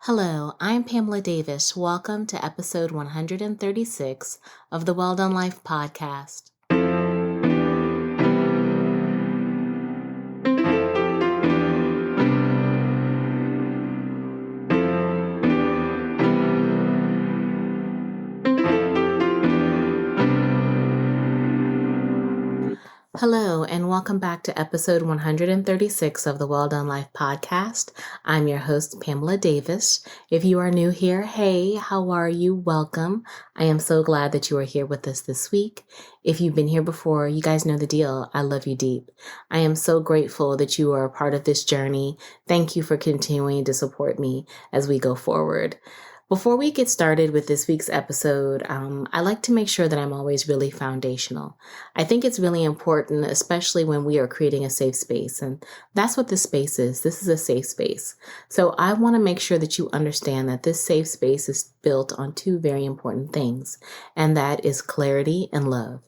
Hello, I'm Pamela Davis. Welcome to episode 136 of the Well Done Life podcast. Hello, and welcome back to episode 136 of the Well Done Life podcast. I'm your host, Pamela Davis. If you are new here, hey, how are you? Welcome. I am so glad that you are here with us this week. If you've been here before, you guys know the deal. I love you deep. I am so grateful that you are a part of this journey. Thank you for continuing to support me as we go forward. Before we get started with this week's episode, I like to make sure that I'm always really foundational. I think it's really important, especially when we are creating a safe space. And that's what this space is. This is a safe space. So I want to make sure that you understand that this safe space is built on two very important things, and that is clarity and love.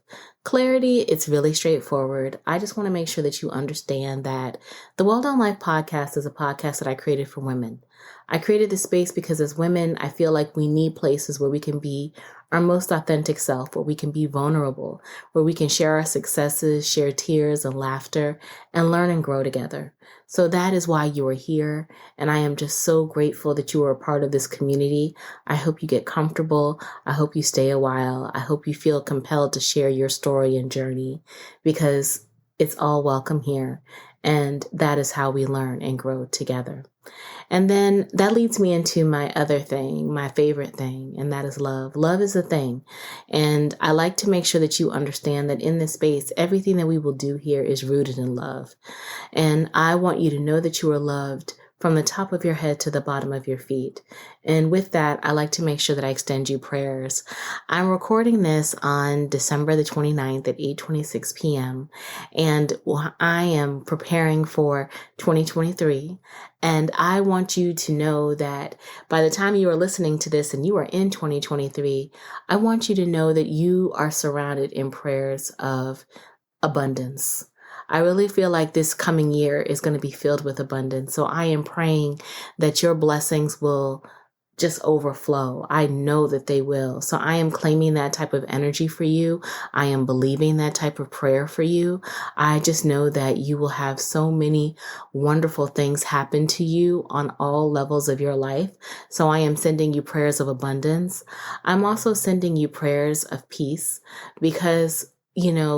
Clarity, it's really straightforward. I just want to make sure that you understand that the Well Done Life podcast is a podcast that I created for women. I created this space because as women, I feel like we need places where we can be our most authentic self, where we can be vulnerable, where we can share our successes, share tears and laughter, and learn and grow together. So that is why you are here. And I am just so grateful that you are a part of this community. I hope you get comfortable. I hope you stay a while. I hope you feel compelled to share your story and journey because it's all welcome here. And that is how we learn and grow together. And then that leads me into my other thing, my favorite thing, and that is love. Love is a thing. And I like to make sure that you understand that in this space, everything that we will do here is rooted in love. And I want you to know that you are loved from the top of your head to the bottom of your feet. And with that, I like to make sure that I extend you prayers. I'm recording this on December the 29th at 8:26 p.m. And I am preparing for 2023. And I want you to know that by the time you are listening to this and you are in 2023, I want you to know that you are surrounded in prayers of abundance. I really feel like this coming year is going to be filled with abundance. So I am praying that your blessings will just overflow. I know that they will. So I am claiming that type of energy for you. I am believing that type of prayer for you. I just know that you will have so many wonderful things happen to you on all levels of your life. So I am sending you prayers of abundance. I'm also sending you prayers of peace because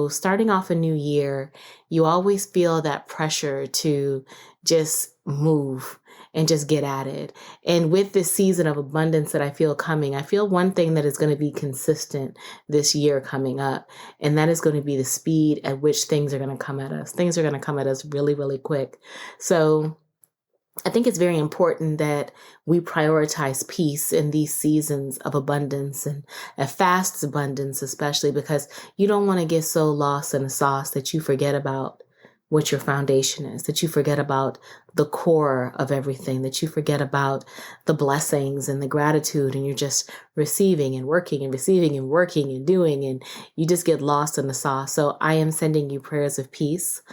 starting off a new year, you always feel that pressure to just move and just get at it. And with this season of abundance that I feel coming, I feel one thing that is going to be consistent this year coming up, and that is going to be the speed at which things are going to come at us. Things are going to come at us really, really quick. So I think it's very important that we prioritize peace in these seasons of abundance and a fast abundance, especially because you don't want to get so lost in the sauce that you forget about what your foundation is, that you forget about the core of everything, that you forget about the blessings and the gratitude, and you're just receiving and working and receiving and working and doing, and you just get lost in the sauce. So I am sending you prayers of peace.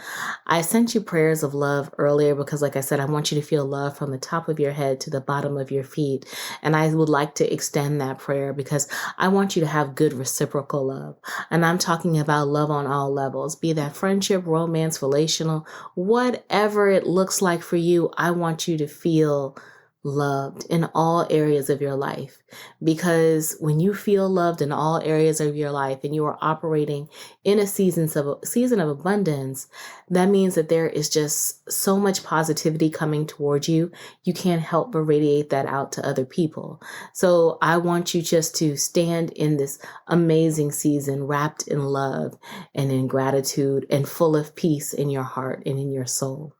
I sent you prayers of love earlier because, like I said, I want you to feel love from the top of your head to the bottom of your feet. And I would like to extend that prayer because I want you to have good reciprocal love. And I'm talking about love on all levels, be that friendship, romance, relational, whatever it looks like for you. I want you to feel loved in all areas of your life, because when you feel loved in all areas of your life and you are operating in a season of abundance, that means that there is just so much positivity coming towards you. You can't help but radiate that out to other people. So I want you just to stand in this amazing season wrapped in love and in gratitude and full of peace in your heart and in your soul.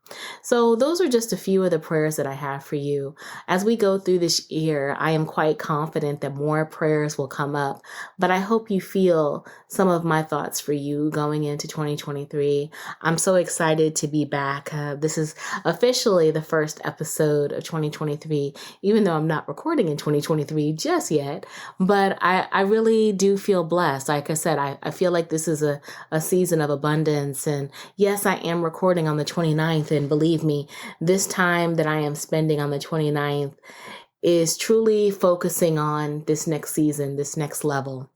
So those are just a few of the prayers that I have for you. As we go through this year, I am quite confident that more prayers will come up, but I hope you feel some of my thoughts for you going into 2023. I'm so excited to be back. This is officially the first episode of 2023, even though I'm not recording in 2023 just yet, but I really do feel blessed. Like I said, I feel like this is a season of abundance. And yes, I am recording on the 29th. And believe me, this time that I am spending on the 29th is truly focusing on this next season, this next level.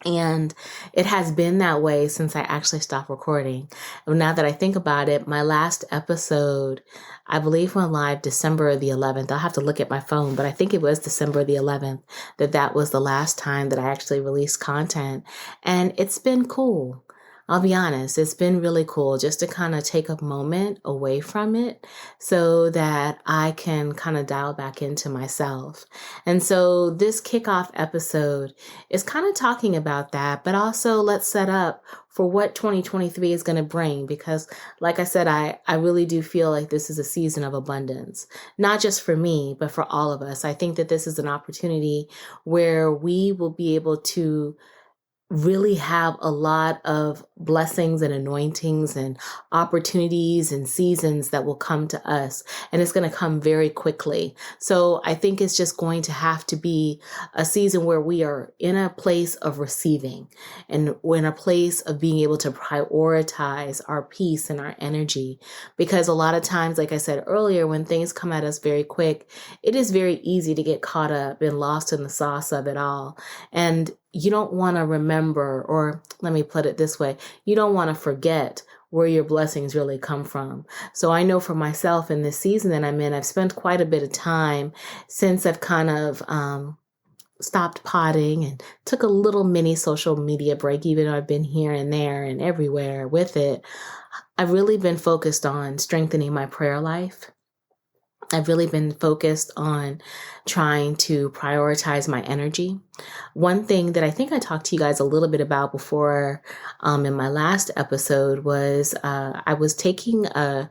And it has been that way since I actually stopped recording. And now that I think about it, my last episode, I believe went live December the 11th. I'll have to look at my phone, but I think it was December the 11th that was the last time that I actually released content. And it's been cool. I'll be honest, it's been really cool just to kind of take a moment away from it so that I can kind of dial back into myself. And so this kickoff episode is kind of talking about that, but also let's set up for what 2023 is going to bring, because like I said, I really do feel like this is a season of abundance, not just for me, but for all of us. I think that this is an opportunity where we will be able to really have a lot of blessings and anointings and opportunities and seasons that will come to us. And it's going to come very quickly. So I think it's just going to have to be a season where we are in a place of receiving and we're in a place of being able to prioritize our peace and our energy. Because a lot of times, like I said earlier, when things come at us very quick, it is very easy to get caught up and lost in the sauce of it all. And you don't want to remember, or let me put it this way, you don't want to forget where your blessings really come from. So I know for myself in this season that I'm in, I've spent quite a bit of time since I've kind of stopped potting and took a little mini social media break, even though I've been here and there and everywhere with it. I've really been focused on strengthening my prayer life. I've really been focused on trying to prioritize my energy. One thing that I think I talked to you guys a little bit about before in my last episode was I was taking a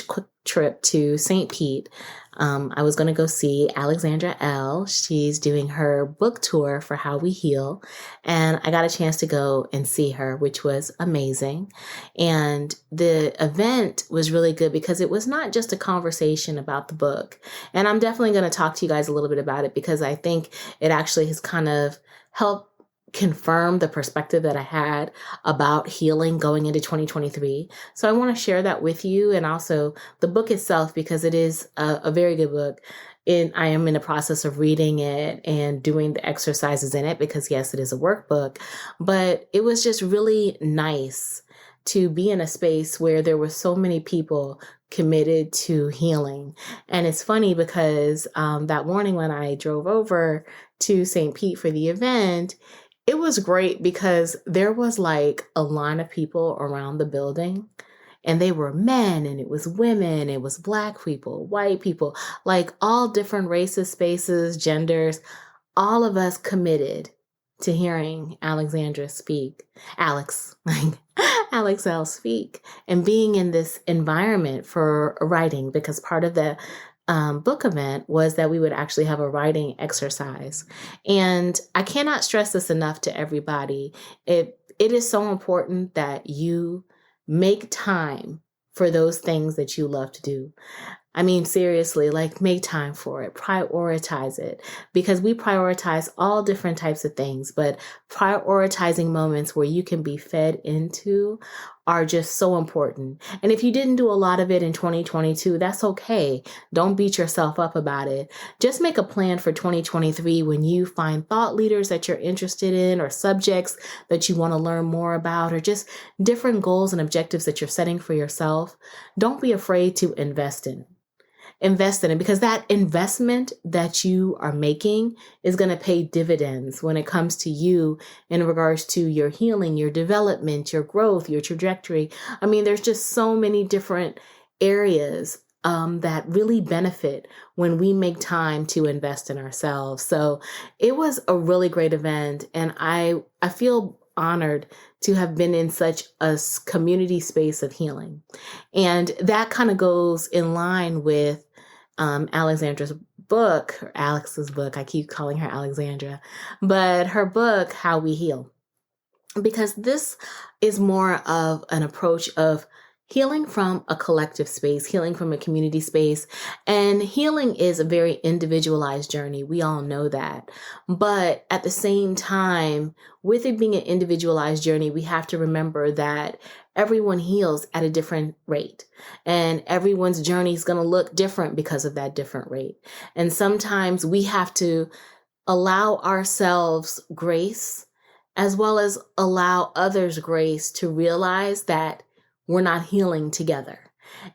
quick trip to St. Pete. I was going to go see Alexandra Elle. She's doing her book tour for How We Heal. And I got a chance to go and see her, which was amazing. And the event was really good because it was not just a conversation about the book. And I'm definitely going to talk to you guys a little bit about it because I think it actually has kind of helped confirm the perspective that I had about healing going into 2023. So I want to share that with you, and also the book itself, because it is a very good book. And I am in the process of reading it and doing the exercises in it because yes, it is a workbook, but it was just really nice to be in a space where there were so many people committed to healing. And it's funny because that morning when I drove over to St. Pete for the event, it was great because there was like a line of people around the building, and they were men and it was women, it was Black people, white people, like all different races, spaces, genders, all of us committed to hearing Alexandra speak, Alex Elle speak, and being in this environment for writing, because part of the book event was that we would actually have a writing exercise. And I cannot stress this enough to everybody. It is so important that you make time for those things that you love to do. I mean, seriously, like make time for it, prioritize it, because we prioritize all different types of things, but prioritizing moments where you can be fed into are just so important. And if you didn't do a lot of it in 2022, that's okay. Don't beat yourself up about it. Just make a plan for 2023 when you find thought leaders that you're interested in, or subjects that you want to learn more about, or just different goals and objectives that you're setting for yourself. Don't be afraid to invest in it, because that investment that you are making is going to pay dividends when it comes to you in regards to your healing, your development, your growth, your trajectory. I mean, there's just so many different areas that really benefit when we make time to invest in ourselves. So it was a really great event, and I feel honored to have been in such a community space of healing. And that kind of goes in line with Alexandra's book, or Alex's book. I keep calling her Alexandra, but her book, How We Heal, because this is more of an approach of healing from a collective space, healing from a community space. And healing is a very individualized journey. We all know that. But at the same time, with it being an individualized journey, we have to remember that everyone heals at a different rate. And everyone's journey is going to look different because of that different rate. And sometimes we have to allow ourselves grace as well as allow others grace to realize that we're not healing together.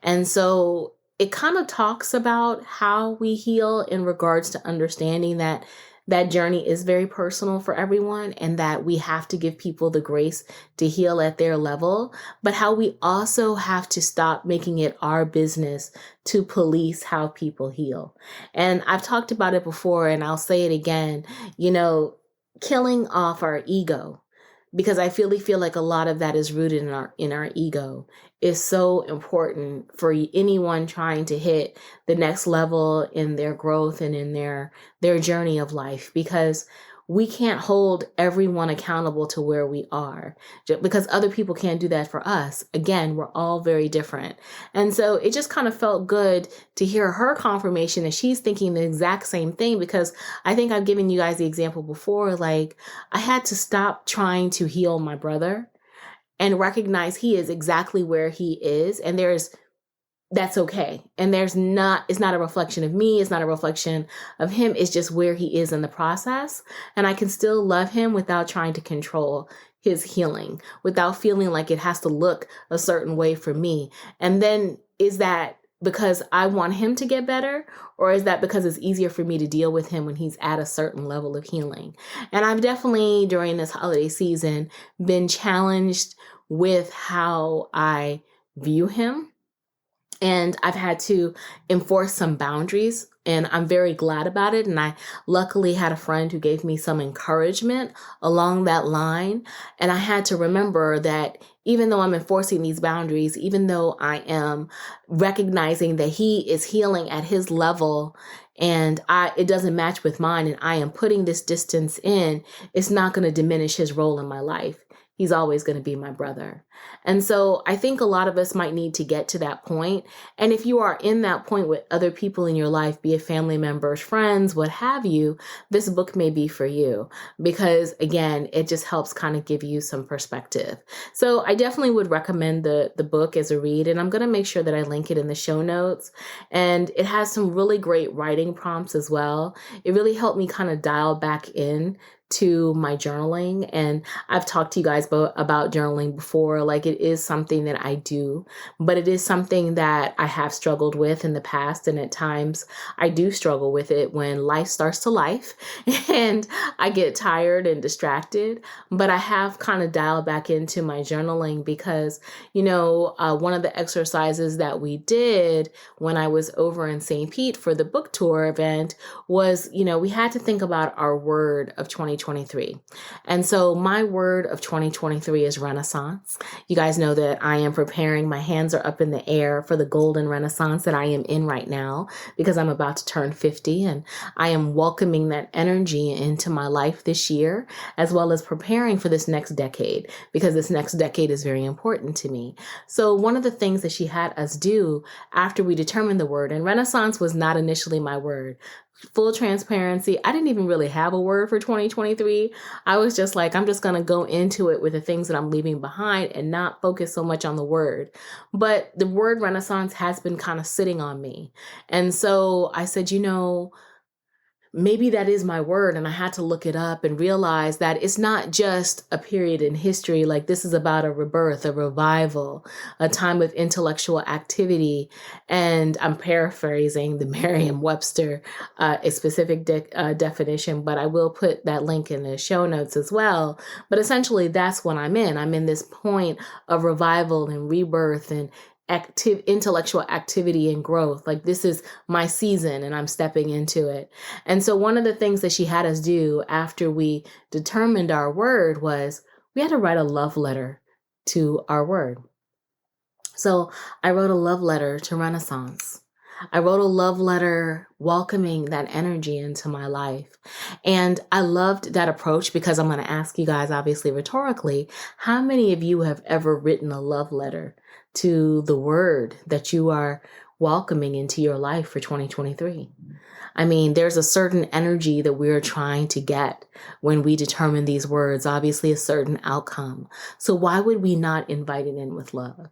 And so it kind of talks about how we heal in regards to understanding that that journey is very personal for everyone and that we have to give people the grace to heal at their level, but how we also have to stop making it our business to police how people heal. And I've talked about it before and I'll say it again, killing off our ego, because I feel like a lot of that is rooted in our ego, is so important for anyone trying to hit the next level in their growth and in their journey of life, because we can't hold everyone accountable to where we are because other people can't do that for us. Again, we're all very different. And so it just kind of felt good to hear her confirmation that she's thinking the exact same thing, because I think I've given you guys the example before. Like, I had to stop trying to heal my brother and recognize he is exactly where he is. And that's okay. And it's not a reflection of me. It's not a reflection of him. It's just where he is in the process. And I can still love him without trying to control his healing, without feeling like it has to look a certain way for me. And then is that because I want him to get better, or is that because it's easier for me to deal with him when he's at a certain level of healing? And I've definitely, during this holiday season, been challenged with how I view him. And I've had to enforce some boundaries, and I'm very glad about it. And I luckily had a friend who gave me some encouragement along that line. And I had to remember that even though I'm enforcing these boundaries, even though I am recognizing that he is healing at his level and it doesn't match with mine, and I am putting this distance in, it's not going to diminish his role in my life. He's always going to be my brother. And so I think a lot of us might need to get to that point. And if you are in that point with other people in your life, be it family members, friends, what have you, this book may be for you, because again, it just helps kind of give you some perspective. So I definitely would recommend the book as a read, and I'm going to make sure that I link it in the show notes. And it has some really great writing prompts as well. It really helped me kind of dial back in to my journaling. And I've talked to you guys about journaling before. Like, it is something that I do, but it is something that I have struggled with in the past. And at times I do struggle with it when life starts to life and I get tired and distracted. But I have kind of dialed back into my journaling because, one of the exercises that we did when I was over in St. Pete for the book tour event was, we had to think about our word of 2023. And so my word of 2023 is Renaissance. You guys know that I am preparing, my hands are up in the air for the golden Renaissance that I am in right now, because I'm about to turn 50, and I am welcoming that energy into my life this year, as well as preparing for this next decade, because this next decade is very important to me. So one of the things that she had us do after we determined the word, and Renaissance was not initially my word. Full transparency, I didn't even really have a word for 2023. I was just like, I'm just going to go into it with the things that I'm leaving behind and not focus so much on the word. But the word Renaissance has been kind of sitting on me. And so I said, maybe that is my word. And I had to look it up and realize that it's not just a period in history. Like, this is about a rebirth, a revival, a time of intellectual activity. And I'm paraphrasing the Merriam-Webster, a specific definition, but I will put that link in the show notes as well. But essentially, that's what I'm in. I'm in this point of revival and rebirth and intellectual activity and growth. Like, this is my season and I'm stepping into it. And so one of the things that she had us do after we determined our word was we had to write a love letter to our word. So I wrote a love letter to Renaissance. I wrote a love letter welcoming that energy into my life. And I loved that approach, because I'm going to ask you guys, obviously rhetorically, how many of you have ever written a love letter to the word that you are welcoming into your life for 2023? I mean, there's a certain energy that we're trying to get when we determine these words, obviously a certain outcome. So why would we not invite it in with love?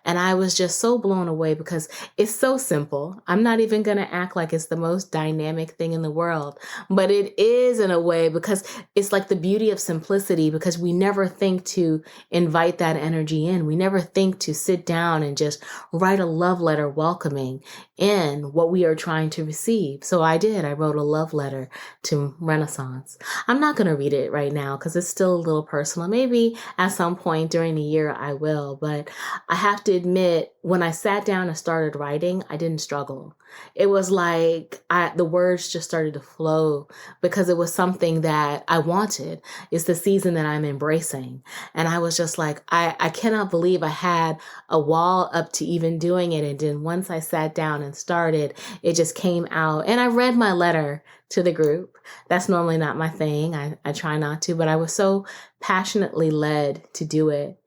And I was just so blown away because it's so simple. I'm not even going to act like it's the most dynamic thing in the world, but it is in a way because it's like the beauty of simplicity because we never think to invite that energy in. We never think to sit down and just write a love letter welcoming in what we are trying to receive. So I did. I wrote a love letter to Renaissance. I'm not going to read it right now because it's still a little personal. Maybe at some point during the year I will, but I have to admit, when I sat down and started writing, I didn't struggle. It was like the words just started to flow because it was something that I wanted. It's the season that I'm embracing. And I was just like, I cannot believe I had a wall up to even doing it. And then once I sat down and started, it just came out. And I read my letter to the group. That's normally not my thing. I try not to, but I was so passionately led to do it.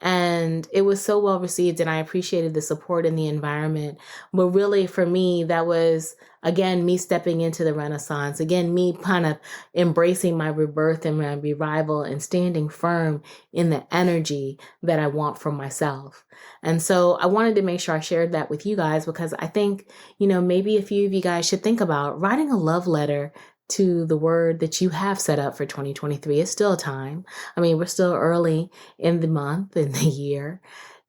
And it was so well received, and I appreciated the support in the environment. But really, for me, that was, again, me stepping into the Renaissance, again, me kind of embracing my rebirth and my revival and standing firm in the energy that I want for myself. And so I wanted to make sure I shared that with you guys because I think, maybe a few of you guys should think about writing a love letter to the word that you have set up for 2023. It's still time. I mean, we're still early in the month, in the year.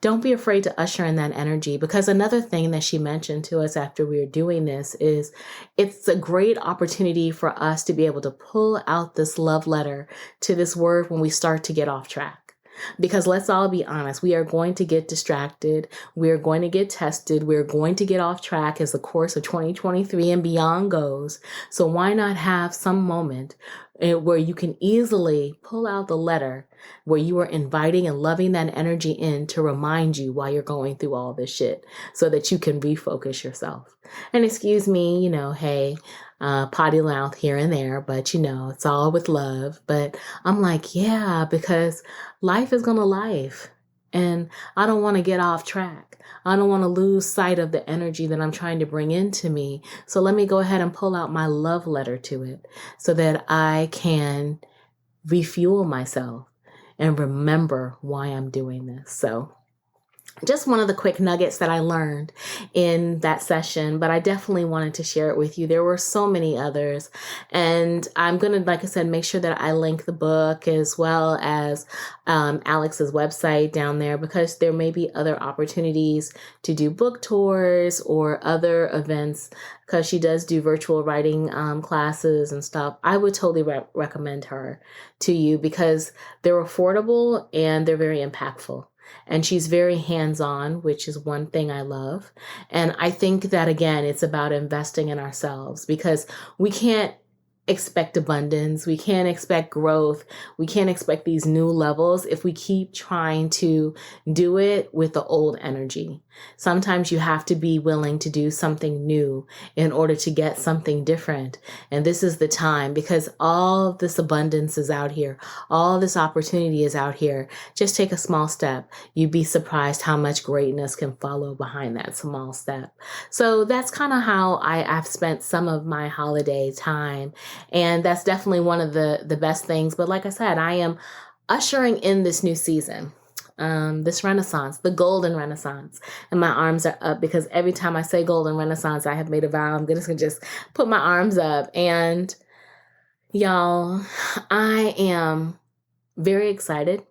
Don't be afraid to usher in that energy because another thing that she mentioned to us after we were doing this is it's a great opportunity for us to be able to pull out this love letter to this word when we start to get off track. Because let's all be honest, we are going to get distracted. We are going to get tested. We're going to get off track as the course of 2023 and beyond goes. So why not have some moment where you can easily pull out the letter where you are inviting and loving that energy in to remind you why you're going through all this shit so that you can refocus yourself. And excuse me, hey, potty mouth here and there, but it's all with love. But I'm like, yeah, because life is going to life. And I don't want to get off track. I don't want to lose sight of the energy that I'm trying to bring into me. So let me go ahead and pull out my love letter to it so that I can refuel myself and remember why I'm doing this. So just one of the quick nuggets that I learned in that session, but I definitely wanted to share it with you. There were so many others, and I'm going to, like I said, make sure that I link the book as well as Alex's website down there because there may be other opportunities to do book tours or other events because she does do virtual writing classes and stuff. I would totally recommend her to you because they're affordable and they're very impactful. And she's very hands-on, which is one thing I love. And I think that, again, it's about investing in ourselves because we can't expect abundance. We can't expect growth. We can't expect these new levels if we keep trying to do it with the old energy. Sometimes you have to be willing to do something new in order to get something different. And this is the time because all this abundance is out here. All this opportunity is out here. Just take a small step. You'd be surprised how much greatness can follow behind that small step. So that's kind of how I've spent some of my holiday time. And that's definitely one of the best things. But like I said, I am ushering in this new season, this Renaissance, the golden Renaissance. And my arms are up because every time I say golden Renaissance, I have made a vow. I'm just going to just put my arms up. And y'all, I am very excited.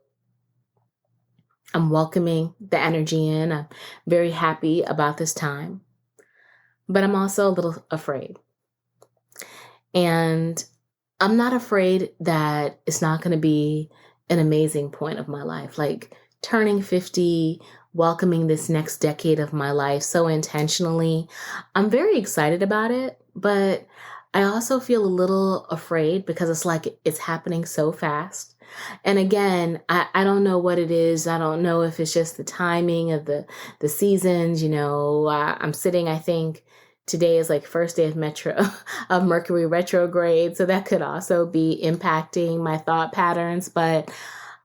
I'm welcoming the energy in. I'm very happy about this time. But I'm also a little afraid. And I'm not afraid that it's not going to be an amazing point of my life, like turning 50, welcoming this next decade of my life so intentionally. I'm very excited about it, but I also feel a little afraid because it's like it's happening so fast. And again, I don't know what it is. I don't know if it's just the timing of the seasons. I'm sitting, I think, today is like first day of Mercury retrograde. So that could also be impacting my thought patterns. But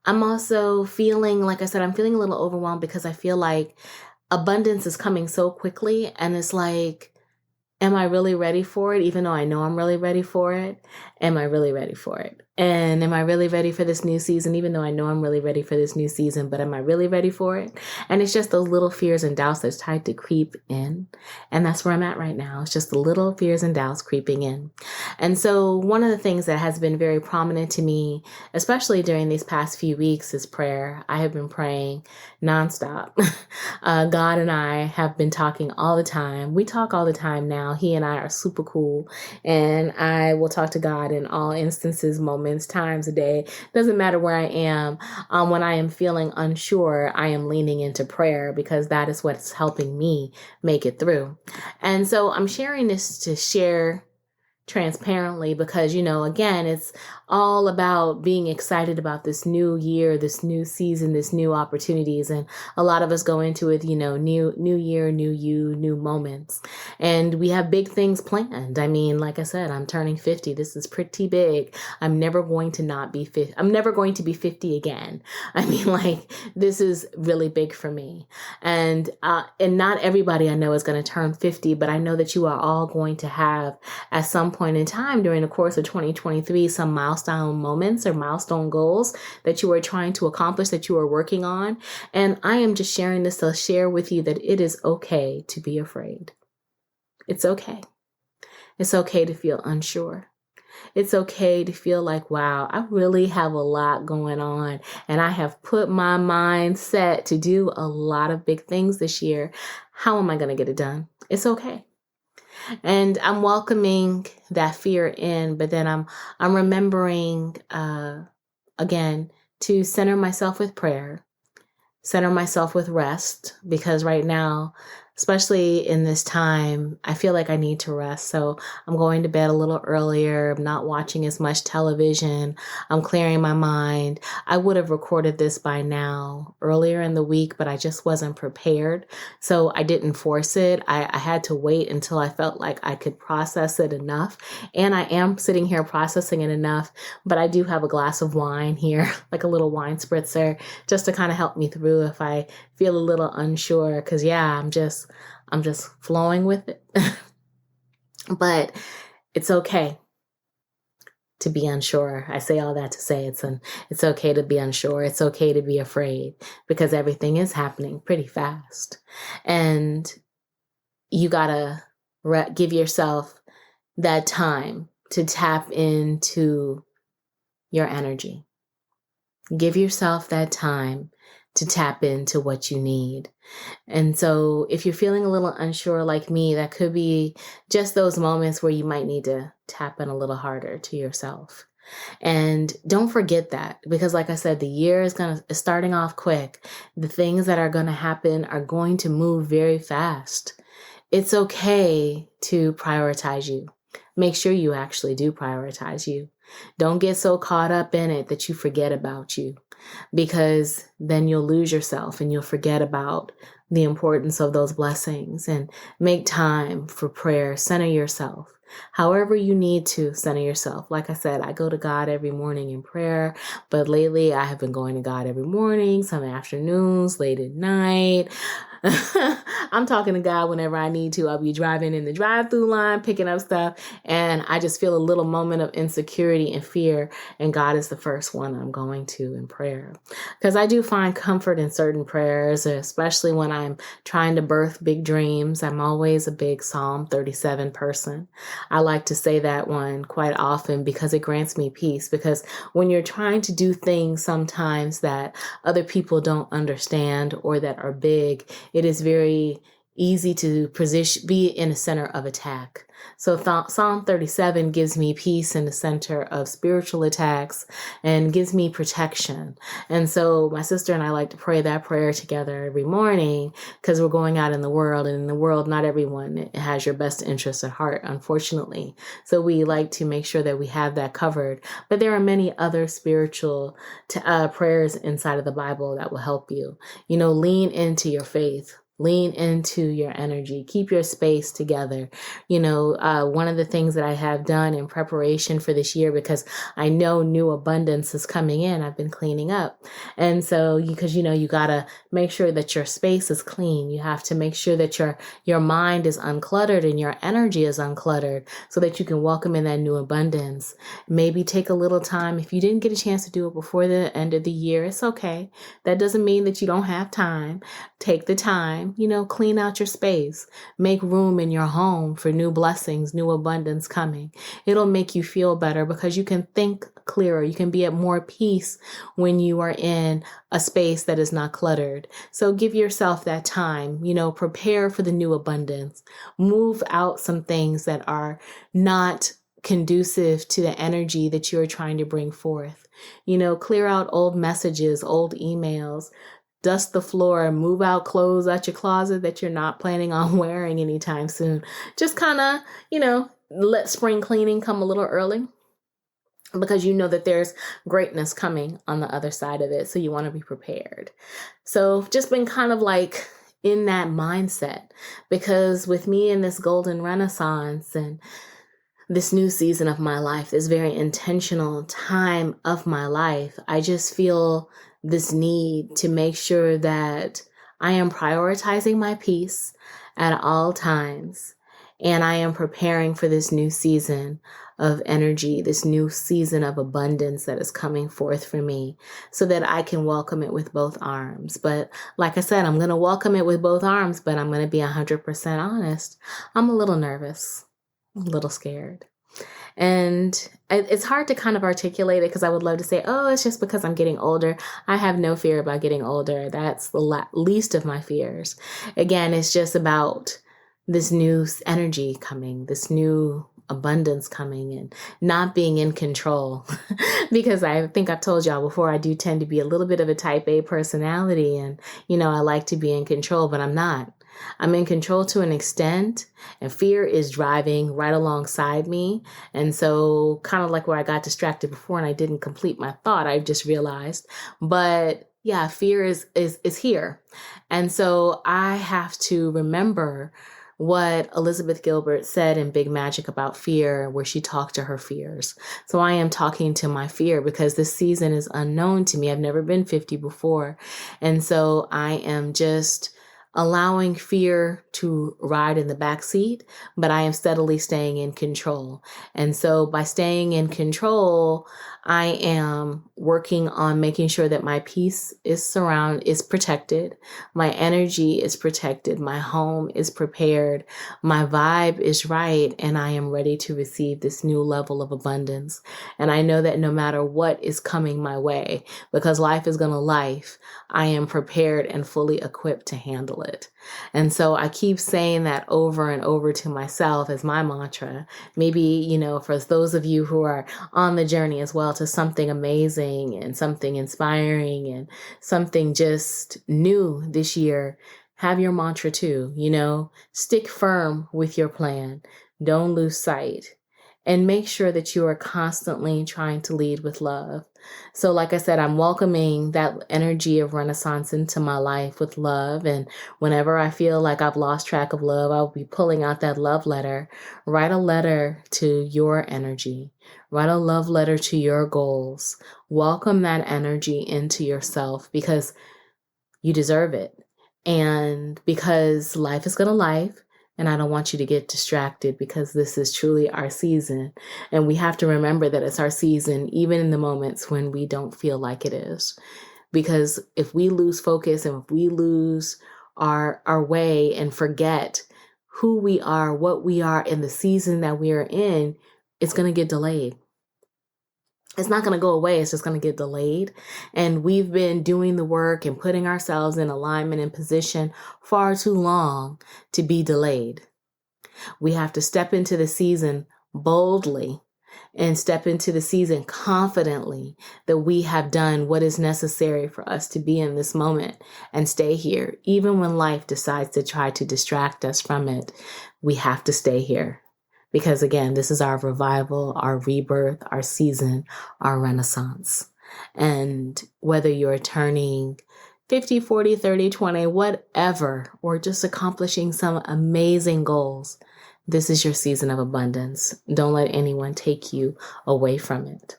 I'm also feeling, like I said, I'm feeling a little overwhelmed because I feel like abundance is coming so quickly. And it's like, am I really ready for it? Even though I know I'm really ready for it, am I really ready for it? And am I really ready for this new season? Even though I know I'm really ready for this new season, but am I really ready for it? And it's just those little fears and doubts that's tried to creep in. And that's where I'm at right now. It's just the little fears and doubts creeping in. And so one of the things that has been very prominent to me, especially during these past few weeks, is prayer. I have been praying nonstop. God and I have been talking all the time. We talk all the time now. He and I are super cool. And I will talk to God in all instances, moments, times a day. Doesn't matter where I am. When I am feeling unsure, I am leaning into prayer because that is what's helping me make it through. And so I'm sharing this to share transparently because, again, it's all about being excited about this new year, this new season, this new opportunities. And a lot of us go into it, new year, new you, new moments. And we have big things planned. I mean, like I said, I'm turning 50. This is pretty big. I'm never going to not be 50. I'm never going to be 50 again. I mean, this is really big for me. And not everybody I know is going to turn 50, but I know that you are all going to have at some point in time during the course of 2023 some milestone moments or milestone goals that you are trying to accomplish, that you are working on. And I am just sharing this to share with you that it is okay to be afraid. It's okay. It's okay to feel unsure. It's okay to feel like, wow, I really have a lot going on and I have put my mind set to do a lot of big things this year. How am I going to get it done? It's okay. And I'm welcoming that fear in, but then I'm remembering, again, to center myself with prayer, center myself with rest, because right now, especially in this time, I feel like I need to rest. So I'm going to bed a little earlier. I'm not watching as much television. I'm clearing my mind. I would have recorded this by now earlier in the week, but I just wasn't prepared. So I didn't force it. I had to wait until I felt like I could process it enough. And I am sitting here processing it enough, but I do have a glass of wine here, like a little wine spritzer, just to kind of help me through if I feel a little unsure. Cause I'm just flowing with it. But it's okay to be unsure. I say all that to say it's okay to be unsure. It's okay to be afraid because everything is happening pretty fast. And you gotta give yourself that time to tap into your energy. Give yourself that time to tap into what you need. And so if you're feeling a little unsure like me, that could be just those moments where you might need to tap in a little harder to yourself. And don't forget that, because like I said, the year is starting off quick. The things that are going to happen are going to move very fast. It's okay to prioritize you. Make sure you actually do prioritize you. Don't get so caught up in it that you forget about you, because then you'll lose yourself and you'll forget about the importance of those blessings. And make time for prayer. Center yourself. However you need to center yourself. Like I said, I go to God every morning in prayer, but lately I have been going to God every morning, some afternoons, late at night. I'm talking to God whenever I need to. I'll be driving in the drive-through line, picking up stuff, and I just feel a little moment of insecurity and fear, and God is the first one I'm going to in prayer. Because I do find comfort in certain prayers, especially when I'm trying to birth big dreams. I'm always a big Psalm 37 person. I like to say that one quite often because it grants me peace. Because when you're trying to do things sometimes that other people don't understand or that are big, it is very easy to be in the center of attack. So Psalm 37 gives me peace in the center of spiritual attacks and gives me protection. And so my sister and I like to pray that prayer together every morning because we're going out in the world, and in the world, not everyone has your best interests at heart, unfortunately. So we like to make sure that we have that covered. But there are many other spiritual prayers inside of the Bible that will help you. Lean into your faith. Lean into your energy. Keep your space together. One of the things that I have done in preparation for this year, because I know new abundance is coming in, I've been cleaning up. And so, because you got to make sure that your space is clean. You have to make sure that your mind is uncluttered and your energy is uncluttered so that you can welcome in that new abundance. Maybe take a little time. If you didn't get a chance to do it before the end of the year, it's okay. That doesn't mean that you don't have time. Take the time, clean out your space, make room in your home for new blessings, new abundance coming. It'll make you feel better because you can think clearer. You can be at more peace when you are in a space that is not cluttered. So give yourself that time, prepare for the new abundance, move out some things that are not conducive to the energy that you're trying to bring forth. Clear out old messages, old emails, dust the floor, move out clothes out your closet that you're not planning on wearing anytime soon. Just kind of, let spring cleaning come a little early because you know that there's greatness coming on the other side of it. So you want to be prepared. So just been kind of like in that mindset, because with me in this golden renaissance and this new season of my life, this very intentional time of my life, I just feel this need to make sure that I am prioritizing my peace at all times. And I am preparing for this new season of energy, this new season of abundance that is coming forth for me so that I can welcome it with both arms. But like I said, I'm going to welcome it with both arms, but I'm going to be 100% honest. I'm a little nervous. A little scared. And it's hard to kind of articulate it because I would love to say, oh, it's just because I'm getting older. I have no fear about getting older. That's the least of my fears. Again, it's just about this new energy coming, this new abundance coming, and not being in control. Because I think I've told y'all before, I do tend to be a little bit of a type A personality. And, I like to be in control, but I'm not. I'm in control to an extent, and fear is driving right alongside me. And so kind of like where I got distracted before and I didn't complete my thought, I just realized. But yeah, fear is here. And so I have to remember what Elizabeth Gilbert said in Big Magic about fear, where she talked to her fears. So I am talking to my fear because this season is unknown to me. I've never been 50 before. And so I am just allowing fear to ride in the back seat, but I am steadily staying in control. And so by staying in control, I am working on making sure that my peace is protected. My energy is protected. My home is prepared. My vibe is right. And I am ready to receive this new level of abundance. And I know that no matter what is coming my way, because life is going to life, I am prepared and fully equipped to handle it. And so I keep saying that over and over to myself as my mantra. Maybe, for those of you who are on the journey as well to something amazing and something inspiring and something just new this year, have your mantra too, stick firm with your plan. Don't lose sight. And make sure that you are constantly trying to lead with love. So like I said, I'm welcoming that energy of Renaissance into my life with love. And whenever I feel like I've lost track of love, I'll be pulling out that love letter. Write a letter to your energy. Write a love letter to your goals. Welcome that energy into yourself because you deserve it. And because life is going to life. And I don't want you to get distracted because this is truly our season. And we have to remember that it's our season, even in the moments when we don't feel like it is. Because if we lose focus and if we lose our way and forget who we are, what we are in the season that we are in, it's going to get delayed. It's not going to go away. It's just going to get delayed. And we've been doing the work and putting ourselves in alignment and position far too long to be delayed. We have to step into the season boldly and step into the season confidently that we have done what is necessary for us to be in this moment and stay here. Even when life decides to try to distract us from it, we have to stay here. Because again, this is our revival, our rebirth, our season, our renaissance. And whether you're turning 50, 40, 30, 20, whatever, or just accomplishing some amazing goals, this is your season of abundance. Don't let anyone take you away from it.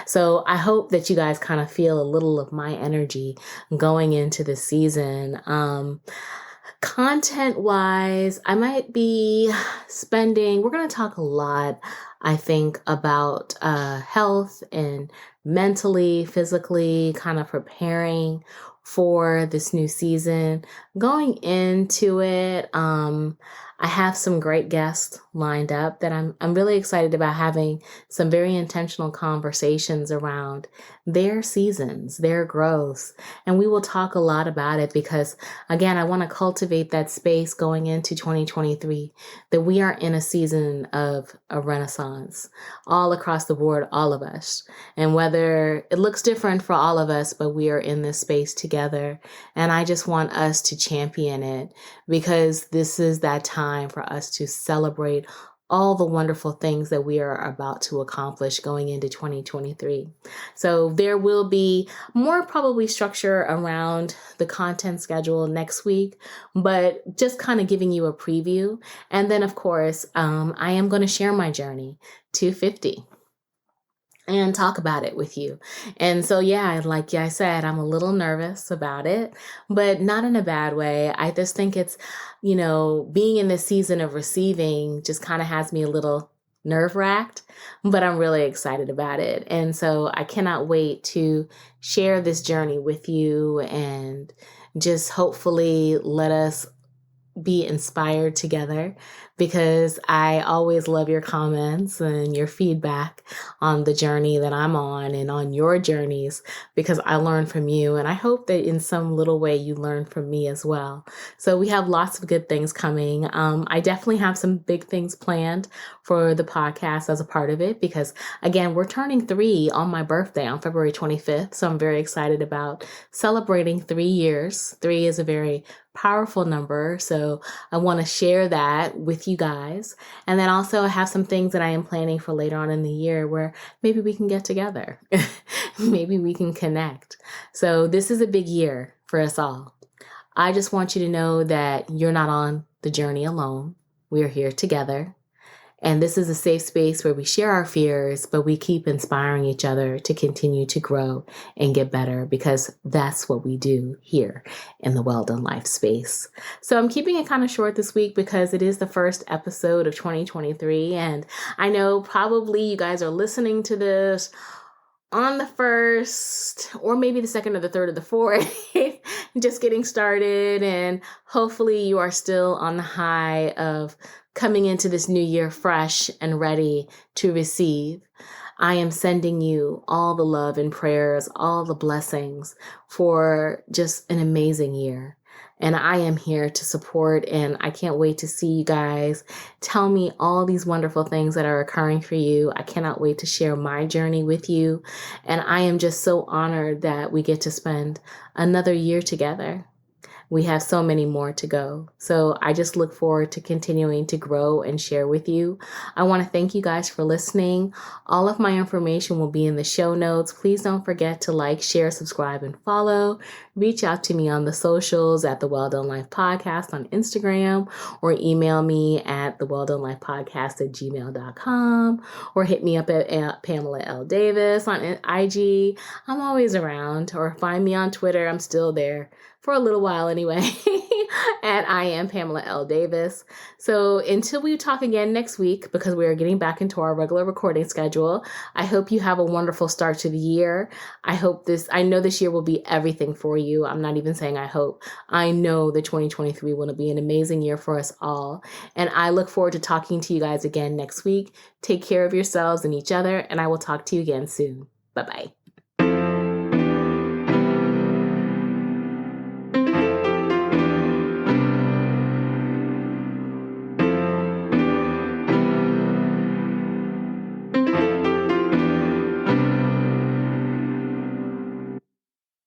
So I hope that you guys kind of feel a little of my energy going into the season. Content wise, I might be we're going to talk a lot, I think, about health and mentally, physically, kind of preparing for this new season. Going into it, I have some great guests lined up that I'm really excited about having some very intentional conversations around their seasons, their growths. And we will talk a lot about it because, again, I want to cultivate that space going into 2023, that we are in a season of a renaissance all across the board, all of us. And whether it looks different for all of us, but we are in this space together. And I just want us to champion it because this is that time for us to celebrate all the wonderful things that we are about to accomplish going into 2023. So there will be more probably structure around the content schedule next week, but just kind of giving you a preview. And then, of course, I am going to share my journey to 50 and talk about it with you. And so, yeah, like I said, I'm a little nervous about it, but not in a bad way. I just think it's, being in this season of receiving just kind of has me a little nerve-wracked, but I'm really excited about it. And so I cannot wait to share this journey with you and just hopefully let us be inspired together, because I always love your comments and your feedback on the journey that I'm on and on your journeys, because I learn from you. And I hope that in some little way you learn from me as well. So we have lots of good things coming. I definitely have some big things planned for the podcast as a part of it, because again, we're turning 3 on my birthday on February 25th. So I'm very excited about celebrating 3 years. 3 is a very powerful number. So I want to share that with you guys. And then also I have some things that I am planning for later on in the year where maybe we can get together. Maybe we can connect. So this is a big year for us all. I just want you to know that you're not on the journey alone. We are here together. And this is a safe space where we share our fears, but we keep inspiring each other to continue to grow and get better, because that's what we do here in the Well Done Life space. So I'm keeping it kind of short this week because it is the first episode of 2023. And I know probably you guys are listening to this on the 1st, or maybe the 2nd or the 3rd or the 4th, just getting started. And hopefully you are still on the high of coming into this new year fresh and ready to receive. I am sending you all the love and prayers, all the blessings for just an amazing year. And I am here to support, and I can't wait to see you guys tell me all these wonderful things that are occurring for you. I cannot wait to share my journey with you. And I am just so honored that we get to spend another year together. We have so many more to go. So I just look forward to continuing to grow and share with you. I want to thank you guys for listening. All of my information will be in the show notes. Please don't forget to like, share, subscribe, and follow. Reach out to me on the socials at the Well Done Life Podcast on Instagram, or email me at thewelldonelifepodcast@gmail.com, or hit me up at Pamela L. Davis on IG. I'm always around. Or find me on Twitter. I'm still there for a little while anyway, and I am Pamela L. Davis. So until we talk again next week, because we are getting back into our regular recording schedule, I hope you have a wonderful start to the year. I know this year will be everything for you. I'm not even saying I hope. I know that 2023 will be an amazing year for us all. And I look forward to talking to you guys again next week. Take care of yourselves and each other, and I will talk to you again soon. Bye-bye.